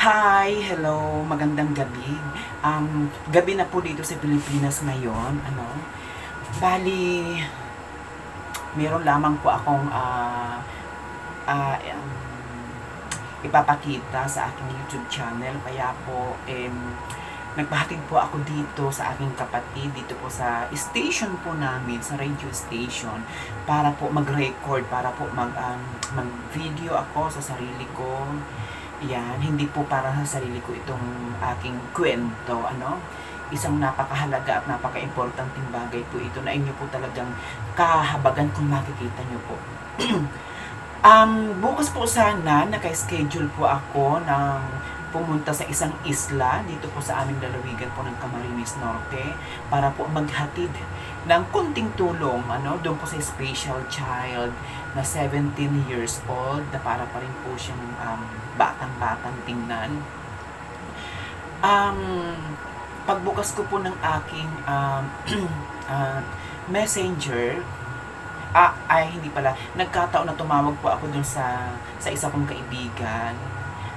Hi, hello, magandang gabi. Gabi na po dito sa Pilipinas ngayon, bali, meron lamang po akong ah, um, ipapakita sa aking YouTube channel. Kaya po, nagpahatid po ako dito sa aking kapatid, dito po sa station po namin, sa radio station, para po mag-record, para po mag-video ako sa sarili ko. Yan, hindi po para sa sarili ko itong aking kwento, Isang napakahalaga at napaka-importanting bagay po ito na inyo po talagang kahabagan kung makikita nyo po. Bukas po sana, naka-schedule po ako ng pumunta sa isang isla dito po sa aming lalawigan po ng Camarines Norte para po maghatid ng kunting tulong doon po sa special child na 17 years old na para pa rin po siyang batang-batang tingnan. Pagbukas ko po ng aking messenger, hindi pala. Nagkataon na tumawag po ako dun sa isa kong kaibigan.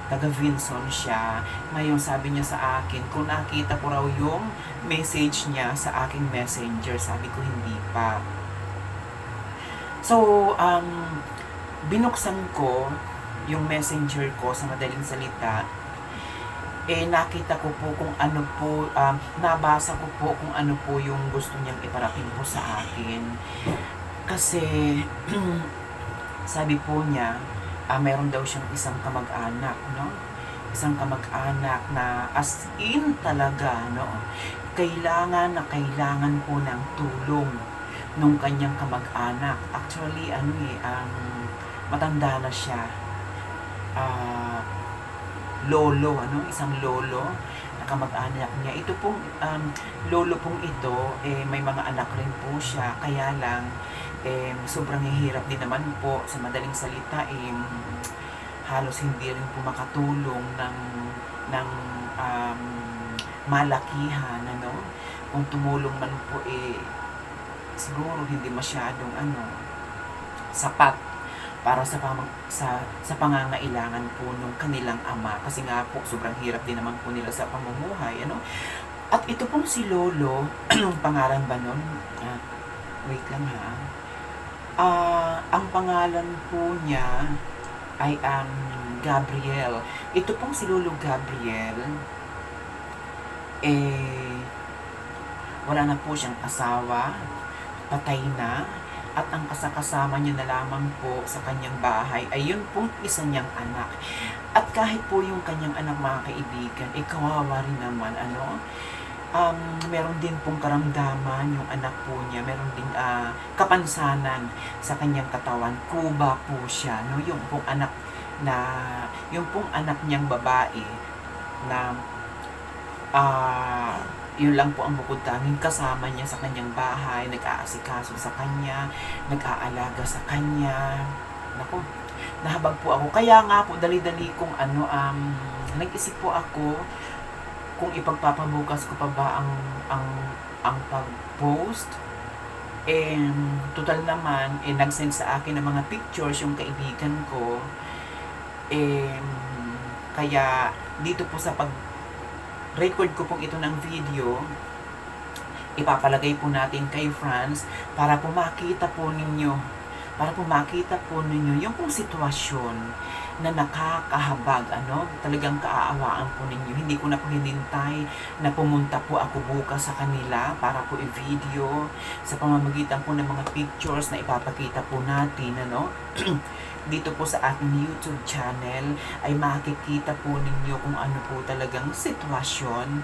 Taga Vinson siya. Ngayon sabi niya sa akin, kung nakita ko raw yung message niya sa aking messenger. Sabi ko hindi pa. So, binuksan ko yung messenger ko sa madaling salita. Nakita ko po kung ano po, nabasa ko po kung ano po yung gusto niyang iparating po sa akin. Kasi, sabi po niya, meron daw siyang isang kamag-anak, Isang kamag-anak na as in talaga, Kailangan na kailangan po ng tulong nung kanyang kamag-anak. Actually, matanda na siya. Lolo, isang lolo na kamag-anak niya. Ito pong lolo pong ito, may mga anak rin po siya, kaya lang sobrang hirap din naman po, sa madaling salita, halos hindi rin po makatulong ng malakihan, kung tumulong man po, siguro hindi masyadong sapat para sa pangangailangan po ng kanilang ama, kasi nga po sobrang hirap din naman po nila sa pamumuhay, At ito pong si Lolo, pangalan ba nun? Wait lang ha. Ang pangalan po niya ay Gabriel. Ito pong si Lolo Gabriel, wala na po siyang asawa, patay na, at ang kasama niya na lamang po sa kanyang bahay ay yun pong isa niyang anak. At kahit po yung kanyang anak, mga kaibigan, kawawa rin naman, meron din pong karamdaman yung anak po niya, meron din kapansanan sa kanyang katawan, kuba po siya, yung pong anak niyang babae na yun lang po ang bukod tanging kasama niya sa kanyang bahay, nag-aasikaso sa kanya, nag-aalaga sa kanya. Naku, nahabag po ako. Kaya nga po, dali-dali kong nag-isip po ako kung ipagpapabukas ko pa ba ang pag-post. Total naman, nag-send sa akin ng mga pictures yung kaibigan ko. Kaya dito po sa record ko pong ito ng video, ipapalagay po natin kay Franz para po makita po ninyo yung pong sitwasyon na nakakahabag, talagang kaaawaan po ninyo. Hindi ko na po hinintay na pumunta po ako bukas sa kanila para po i-video sa pamamagitan po ng mga pictures na ipapakita po natin, dito po sa aking YouTube channel ay makikita po ninyo kung ano po talagang sitwasyon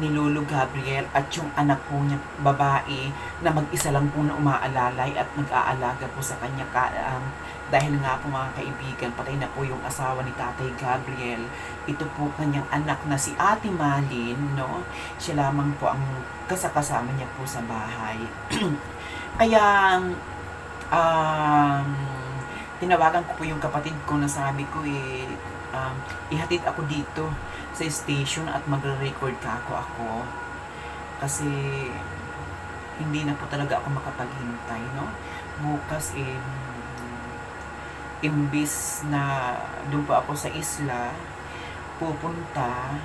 ni Lolo Gabriel at yung anak po niya babae na mag-isa lang po na umaalalay at nag-aalaga po sa kanya, dahil nga po, mga kaibigan, patay na po yung asawa ni Tatay Gabriel. Ito po kanyang anak na si Ate Malin, siya lamang po ang kasama niya po sa bahay. Kaya tinawagan ko po yung kapatid ko na sabi ko, ihatid ako dito sa station at magre-record ako. Kasi hindi na po talaga ako makapaghintay, Bukas, imbis na doon po ako sa isla, pupunta,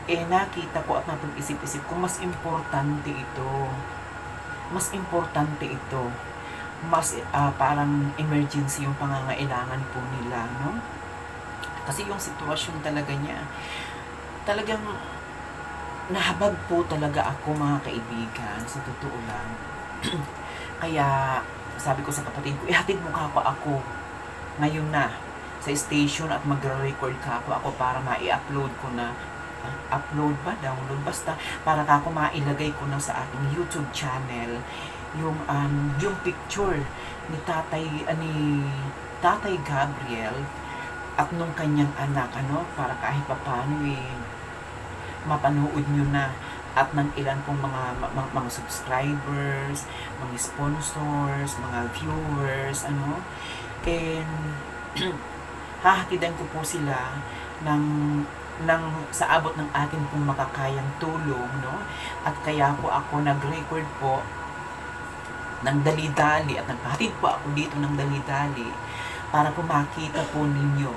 nakita ko at napag-isip-isip ko, mas importante ito. Mas importante ito. Mas parang emergency yung pangangailangan po nila, no? Kasi yung sitwasyon talaga niya, talagang nahabag po talaga ako, mga kaibigan, sa totoo lang. Kaya sabi ko sa kapatid ko, ihatid mo ka ako ngayon na sa station at magre-record ka ako para mai-upload ko na, upload ba, download, basta para ako mailagay ko na sa ating YouTube channel yung picture ni Tatay Gabriel at nung kanyang anak, para kahit papaano mapanood nyo na, at ng ilan pong mga subscribers, mga sponsors, mga viewers, and hahatidan ko po sila ng sa abot ng atin pong makakayang tulong, no? At kaya po ako nag-record po ng dali-dali at nagpahatid po ako dito ng dali-dali para po makita po ninyo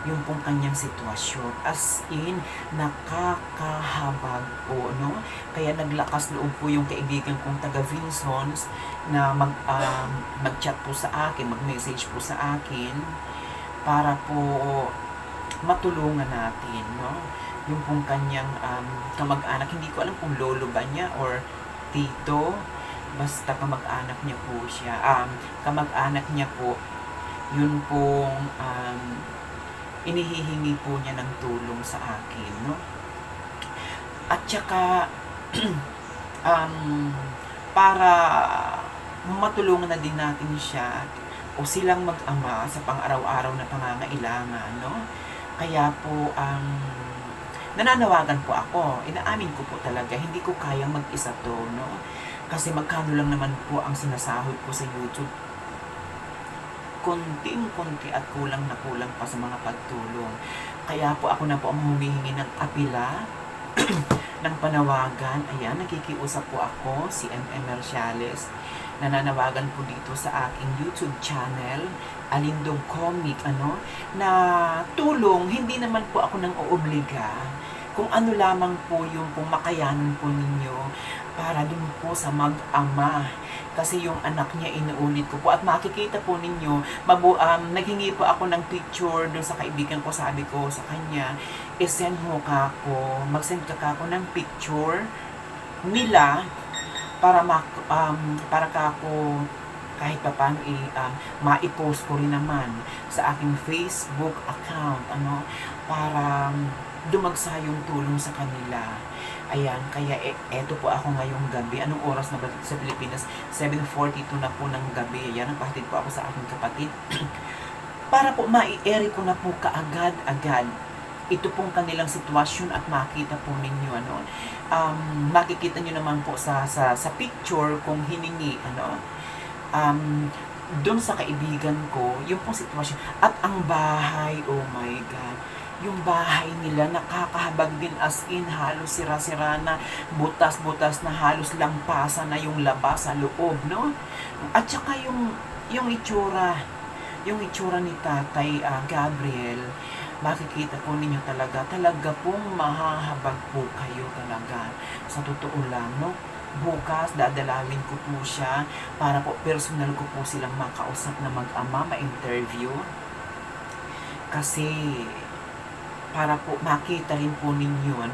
yung pong kanyang sitwasyon. As in, nakakahabag po, no? Kaya naglakas loob po yung kaibigan kong taga Vinsons na mag-chat po sa akin, mag-message po sa akin para po matulungan natin, no? Yung pong kanyang kamag-anak, hindi ko alam kung lolo ba niya or tito, basta kamag-anak niya po siya. Kamag-anak niya po, yun pong inihihingi po niya ng tulong sa akin, no? At saka para matulungan na din natin siya o silang mag-ama sa pang-araw-araw na pangangailangan, no? Kaya po nananawagan po ako, inaamin ko po talaga, hindi ko kayang mag-isa to, no? Kasi magkano lang naman po ang sinasahod ko sa YouTube, konting-konti at kulang na kulang pa sa mga pagtulong. Kaya po ako na po ang humihingi ng apila ng panawagan. Ayan, nakikiusap po ako, si M.M. Merciales. Nananawagan po dito sa aking YouTube channel, Alindog Comic, na tulong. Hindi naman po ako nang oobliga. Kung ano lamang po yung kung makayanan po ninyo para dun po sa mag-ama. Kasi yung anak niya, inuulit ko po. At makikita po ninyo, naghingi po ako ng picture dun sa kaibigan ko. Sabi ko sa kanya, isend mo ka ako, mag-send ka ako ng picture nila para ka ako kahit pa paano ma-post ko rin naman sa aking Facebook account, para dumagsa yung tulong sa kanila. Ayan, kaya eto po ako ngayong gabi. Anong oras na ba sa Pilipinas? 7:42 na po ng gabi. Ayan, nagpahatid po ako sa aking kapatid. Para po mai-air ko na po kaagad-agad ito pong kanilang sitwasyon at makita po ninyo, makikita nyo naman po sa picture kung hiningi, doon sa kaibigan ko, yung pong sitwasyon. At ang bahay, oh my God, yung bahay nila nakakahabag din, as in halos sira-sira na, butas-butas na, halos lampasan na yung labas sa loob, no? At saka yung itsura ni Tatay Gabriel, makikita po ninyo talaga pong mahahabag po kayo talaga, sa totoo lang, no? Bukas dadalawin ko po siya para po personal ko po silang makausap na mag-ama, ma-interview, kasi para po makita rin po ninyo,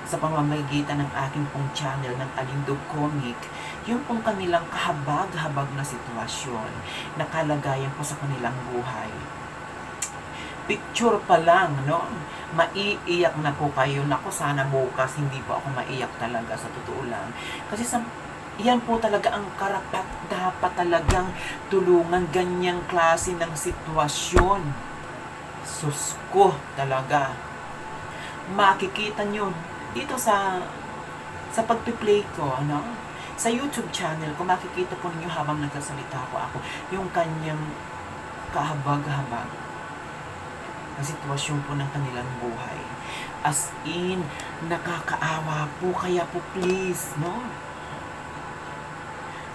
sa pamamagitan ng aking pong channel ng Alindog Comic, yung pong kanilang kahabag-habag na sitwasyon, na kalagayan po sa kanilang buhay. Picture pa lang, maiiyak na po kayo. Naku, sana bukas hindi po ako maiyak talaga, sa totoo lang. Kasi yan po talaga ang karapat dapat talagang tulungan, ganyang klase ng sitwasyon. Sus ko talaga. Makikita nyo dito sa pagpi-play ko, sa YouTube channel ko, makikita po ninyo habang nagsasalita ko ako, yung kanyang kahabag-habag na sitwasyon po ng kanilang buhay. As in, nakakaawa po, kaya po please,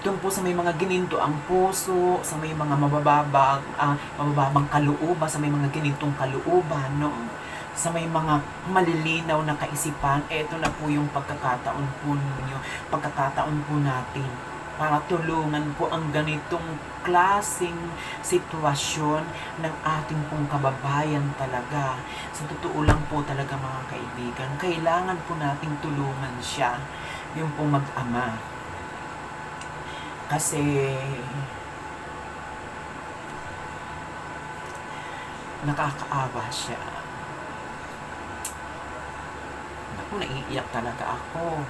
doon po sa may mga gininto ang puso, sa may mga mabababang kalooban, sa may mga ginintong kalooban, sa may mga malilinaw na kaisipan, eto na po yung pagkakataon po ninyo, pagkakataon po natin para tulungan po ang ganitong klaseng sitwasyon ng ating pong kababayan talaga. Sa totoo lang po talaga mga kaibigan, kailangan po nating tulungan siya, yung pong mag-ama. Kasi nakakaawa siya. Naku, naiiyak talaga ako.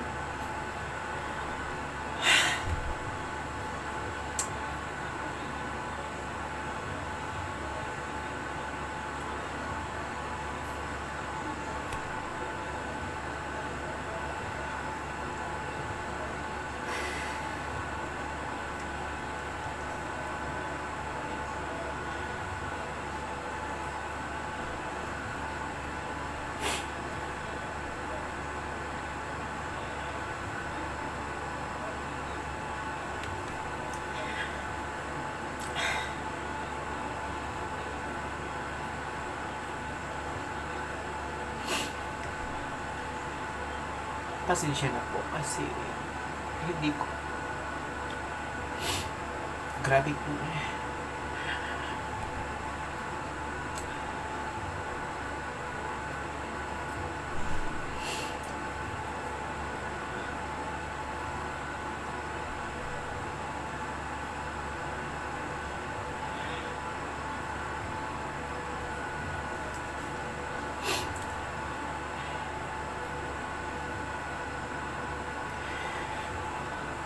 Pasensya na po kasi hindi ko, grabe po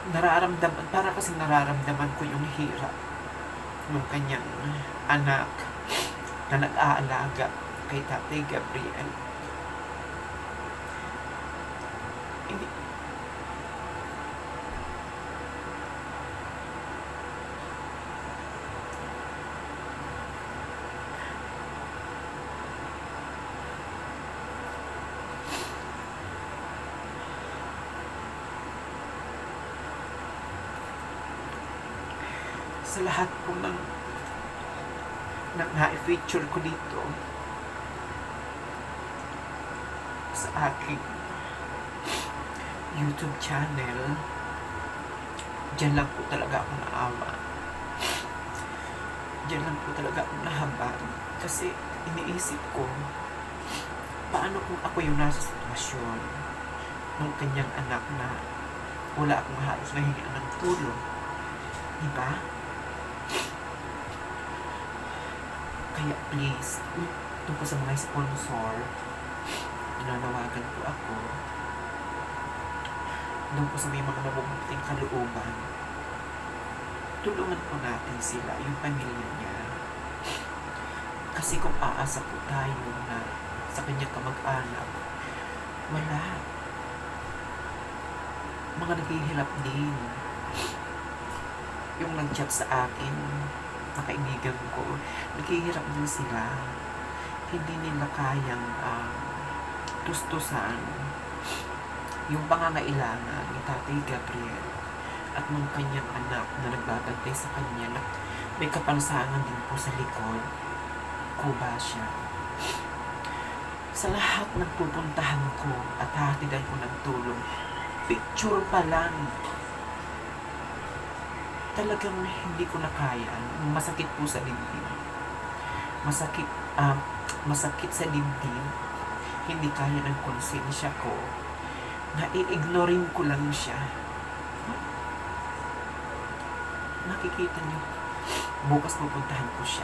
nararamdaman, para kasi nararamdaman ko yung hirap ng kanyang anak na nag-aalaga kay Tatay Gabriel. Hindi, sa lahat po ng na-feature ko dito sa aking YouTube channel, dyan lang po talaga ako naawa. Dyan lang po talaga ako nahabag. Kasi iniisip ko, paano kung ako yung nasa sitwasyon ng kanyang anak na wala akong halos nahingian ng tulong, diba? Kaya please, tungkol sa mga sponsor, nananawagan po ako, doon po sa may mga mabubuting kalooban, tulungan po natin sila, yung pamilya niya. Kasi kung aasa po tayo na sa kanyang kamag-anak, wala. Mga naghihirap din. Yung nag-chat sa akin, na kaibigan ko, naghihirap din sila. Hindi nila kayang tustusan yung pangangailangan ni Tatay Gabriel at ng kanyang anak na nagbabantay sa kanya na may kapansanan din po sa likod. Kuba siya. Sa lahat ng pupuntahan ko at hahatidan ko ng tulong, picture pa lang, talagang hindi ko na kaya. Masakit po sa dibdib. Masakit sa dibdib. Hindi kaya ng konsensya ko na i-ignorin ko lang siya. Nakikita niyo, bukas pupuntahan ko siya.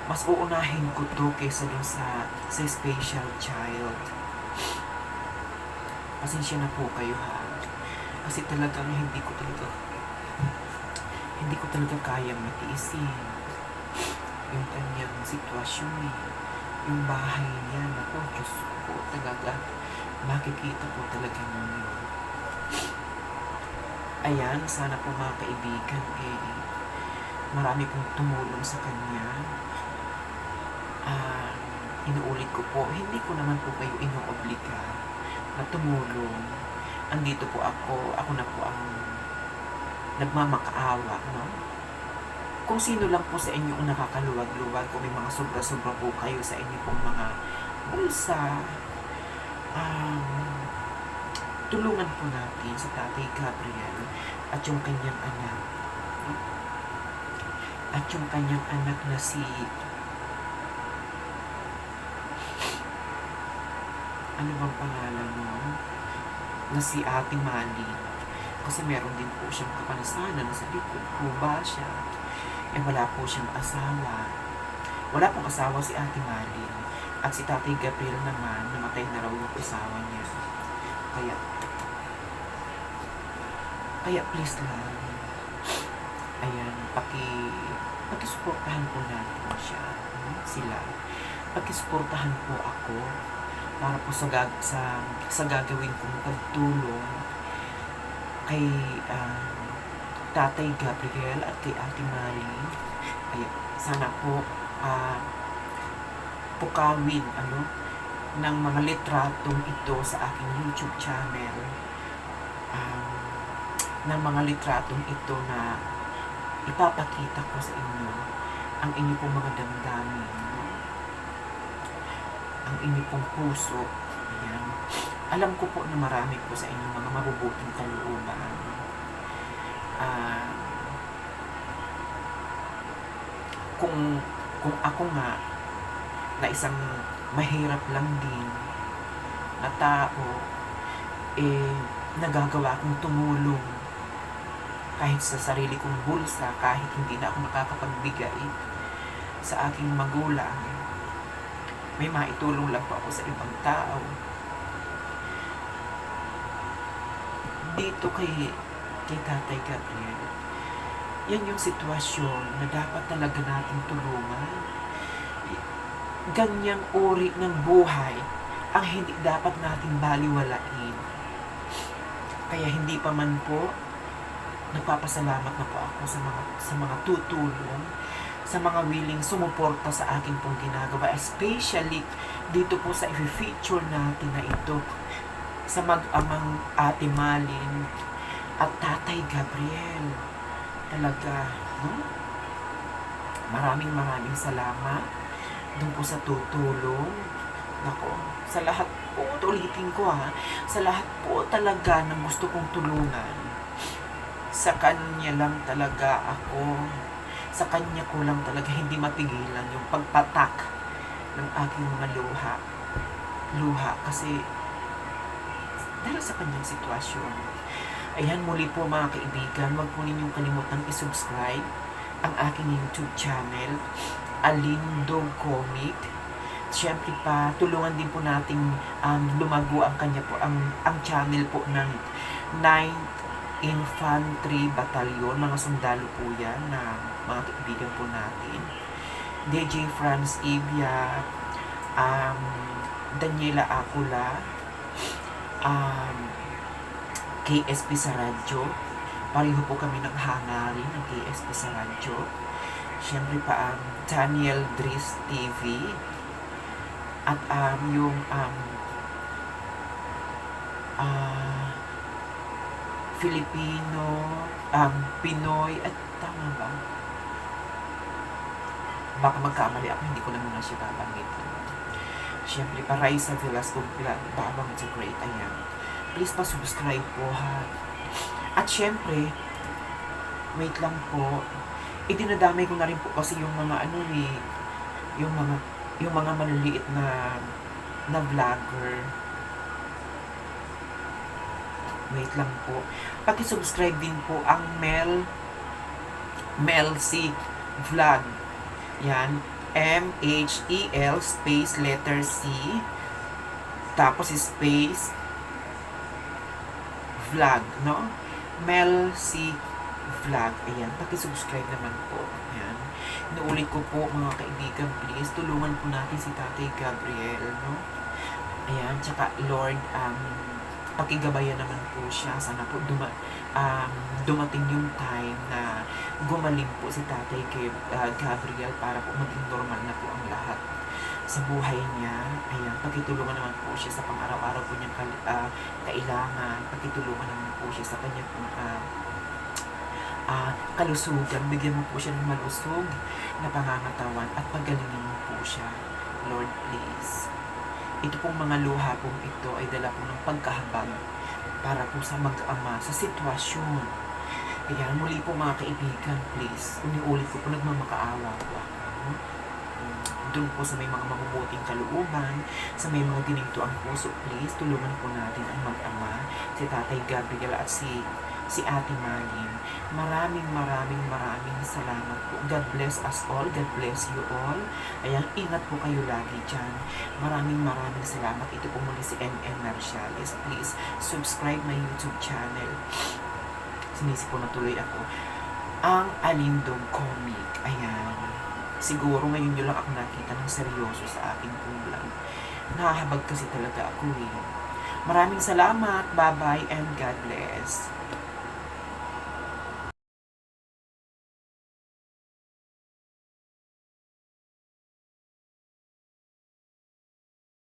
Mas uunahin ko to kaysa dun sa special child. Pasensya na po kayo ha. Kasi talagang hindi ko talaga kayang matiisin yung kanyang sitwasyon eh. Yung bahay niya, naku, Diyos ko talaga, makikita po talaga ninyo. Ayan, sana po mga kaibigan marami pong tumulong sa kanya. Inuulit ko po, hindi ko naman po kayo inoobliga na tumulong. Andito po ako na po ang nagmamakaawa, no? Kung sino lang po sa inyo ang nakakaluwag-luwag, kung may mga sobra-sobra po kayo sa inyo pong mga bulsa, tulungan po natin sa Tatay Gabriel at yung kanyang anak. At yung kanyang anak na si ano bang pangalan mo? Na si Ate Mali. Kasi meron din po siyang kapanasanan sa likod. Kuba siya. Wala po siyang asawa. Wala pong asawa si Ate Mali. At si Tatay Gabriel naman, namatay na raw yung asawa niya. Kaya please lang, ayan, pakisuportahan po natin siya, sila. Pakisuportahan po ako para po sa gagawin kong pagtulong kay Tatay Gabriel at kay Ate Mali. Ayan, sana po pukawin ng mga litratong ito sa aking YouTube channel, ng mga litratong ito na ipapakita ko sa inyo ang inyo pong mga damdamin, ang inyo pong puso. Ayan. Alam ko po na marami po sa inyo mga mabubuting kalooban. Kung ako nga na isang mahirap lang din na tao, nagagawa akong tumulong kahit sa sarili kong bulsa, kahit hindi na ako nakakapagbigay sa aking magulang, may maitulong lang po ako sa ibang tao. Dito kay Tatay Gabriel, yan yung sitwasyon na dapat talaga natin tulungan. Ganyang uri ng buhay ang hindi dapat natin baliwalain. Kaya hindi pa man po, nagpapasalamat na po ako sa mga tutulong, sa mga willing sumuporta sa akin pong ginagawa, especially dito po sa i-feature natin na ito sa mag-amang Ate Malin at Tatay Gabriel. Talaga, maraming salamat dun po sa tutulong. Nako, sa lahat po, ulitin ko sa lahat po talaga ng gusto kong tulungan, sa kanya lang talaga sa kanya ko lang talaga hindi mapigilan yung pagpatak ng aking mga luha kasi dahil sa kanyang sitwasyon. Ayan, muli po mga kaibigan, huwag po ninyong kalimutang i-subscribe ang aking YouTube channel, Aline Dog Comic. Siyempre pa, tulungan din po nating lumago ang kanya po, ang channel po ng 9th Infantry Battalion, mga sundalo po yan na mga kaibigan po natin. DJ Franz Ibia, Daniela Acula, KSP sa radyo. Pareho po kami ng hangarin ng KSP sa radyo. Siyempre pa Daniel Dries TV at yung Filipino, Pinoy, at tama ba? Baka magkamali ako, hindi ko na muna siya babanggitin. Siyempre, pa Raisa Velasco Vlog, Babang the Great, ayan. Please pa-subscribe po At siyempre, wait lang po, idinadamay ko na rin po kasi yung mga yung mga maliliit na vlogger. Wait lang po. Paki-subscribe din po ang Mel C Vlog. Yan. M-H-E-L space letter C tapos space vlog, no? Mel C Vlog. Ayan. Paki-subscribe naman po. Ayan. Inuulit ko po mga kaibigan, please, tulungan po natin si Tatay Gabriel, no? Ayan. Tsaka Lord, pakigabayan naman po siya. Sana po dumating yung time na gumaling po si Tatay Gabriel para po maging normal na po ang lahat sa buhay niya. Ayan, pakitulungan naman po siya sa pang-araw-araw po niyang kailangan. Pakitulungan naman po siya sa kanyang kalusugan. Bigyan mo po siya ng malusog na pangangatawan at pagalingin mo po siya. Lord, please. Ito pong mga luha pong ito ay dala po ng pagkahabag para po sa mag-ama sa sitwasyon. Kaya muli po mga kaibigan, please, uniulit ko po, nagmamakaawa po ako. Doon po sa may mga mabubuting kalooban, sa may mga ginintuang puso, please, tulungan po natin ang mag-ama, si Tatay Gabriel at si Ate Malin. Maraming salamat po. God bless us all. God bless you all. Ayan, ingat po kayo lagi dyan. Maraming salamat. Ito po muli si M.M. Marciales. Please, subscribe my YouTube channel. Sinisip po na tuloy ako. Ang Alindog Comic. Ayan. Siguro ngayon nyo lang ako nakita ng seryoso sa aking pong vlog. Nahahabag kasi talaga ako eh. Maraming salamat. Bye-bye and God bless.